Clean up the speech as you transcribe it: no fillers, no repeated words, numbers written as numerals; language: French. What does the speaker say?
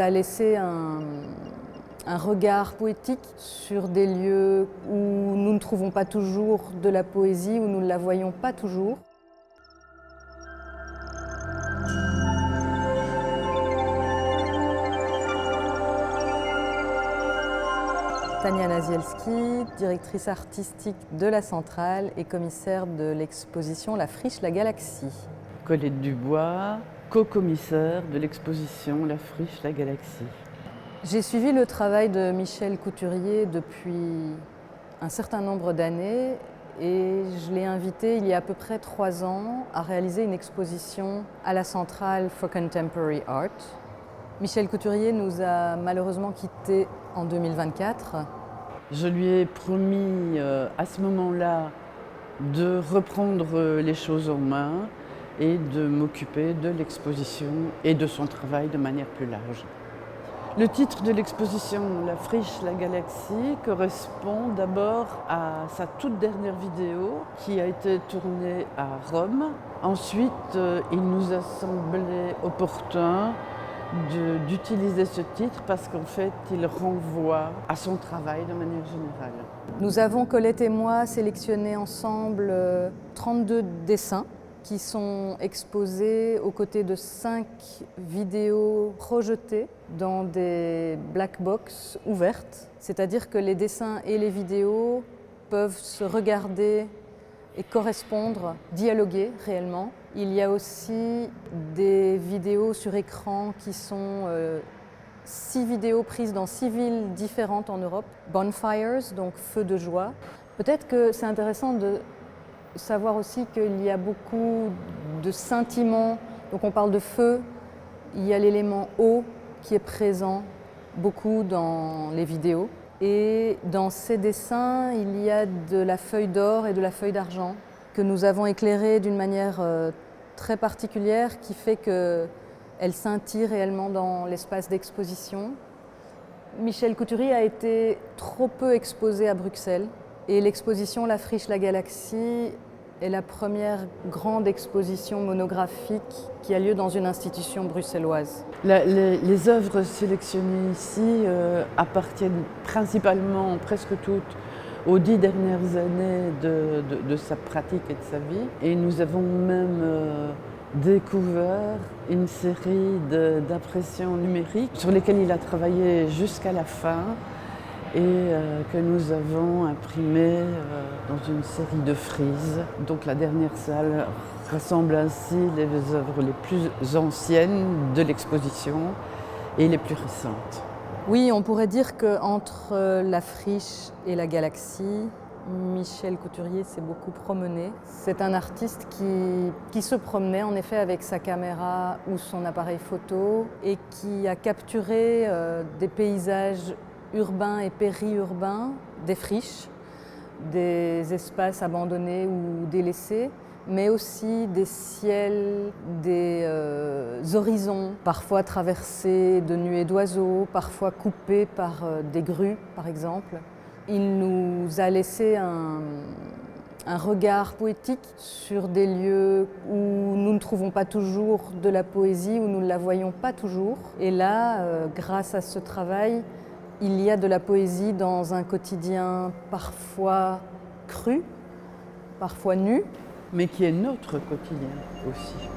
a laissé un regard poétique sur des lieux où nous ne trouvons pas toujours de la poésie, où nous ne la voyons pas toujours. Tania Nazielski, directrice artistique de la Centrale et commissaire de l'exposition La Friche, la Galaxie. Colette Dubois, co-commissaire de l'exposition La Friche, la Galaxie. J'ai suivi le travail de Michel Couturier depuis un certain nombre d'années et je l'ai invité il y a à peu près 3 ans à réaliser une exposition à la Centrale for Contemporary Art. Michel Couturier nous a malheureusement quittés en 2024. Je lui ai promis à ce moment-là de reprendre les choses en main et de m'occuper de l'exposition et de son travail de manière plus large. Le titre de l'exposition La Friche, la Galaxie correspond d'abord à sa toute dernière vidéo qui a été tournée à Rome. Ensuite, il nous a semblé opportun d'utiliser ce titre parce qu'en fait, il renvoie à son travail de manière générale. Nous avons, Colette et moi, sélectionné ensemble 32 dessins qui sont exposés aux côtés de 5 vidéos projetées dans des black box ouvertes. C'est-à-dire que les dessins et les vidéos peuvent se regarder et correspondre, dialoguer réellement. Il y a aussi des vidéos sur écran qui sont 6 vidéos prises dans 6 villes différentes en Europe. Bonfires, donc feu de joie. Peut-être que c'est intéressant de savoir aussi qu'il y a beaucoup de scintillements. Donc on parle de feu, il y a l'élément eau qui est présent beaucoup dans les vidéos. Et dans ces dessins, il y a de la feuille d'or et de la feuille d'argent que nous avons éclairée d'une manière très particulière qui fait qu'elle scintille réellement dans l'espace d'exposition. Michel Couturier a été trop peu exposé à Bruxelles et l'exposition La Friche, la Galaxie est la première grande exposition monographique qui a lieu dans une institution bruxelloise. Les œuvres sélectionnées ici appartiennent principalement, presque toutes, aux 10 dernières années de sa pratique et de sa vie. Et nous avons même découvert une série d'impressions numériques sur lesquelles il a travaillé jusqu'à la fin et que nous avons imprimées dans une série de frises. Donc la dernière salle rassemble ainsi les œuvres les plus anciennes de l'exposition et les plus récentes. Oui, on pourrait dire qu'entre la Friche et la Galaxie, Michel Couturier s'est beaucoup promené. C'est un artiste qui se promenait en effet avec sa caméra ou son appareil photo et qui a capturé des paysages urbains et périurbains, des friches, des espaces abandonnés ou délaissés, mais aussi des ciels, des horizons, parfois traversés de nuées d'oiseaux, parfois coupés par des grues, par exemple. Il nous a laissé un regard poétique sur des lieux où nous ne trouvons pas toujours de la poésie, où nous ne la voyons pas toujours. Et là, grâce à ce travail, il y a de la poésie dans un quotidien parfois cru, parfois nu. Mais qui est notre quotidien aussi.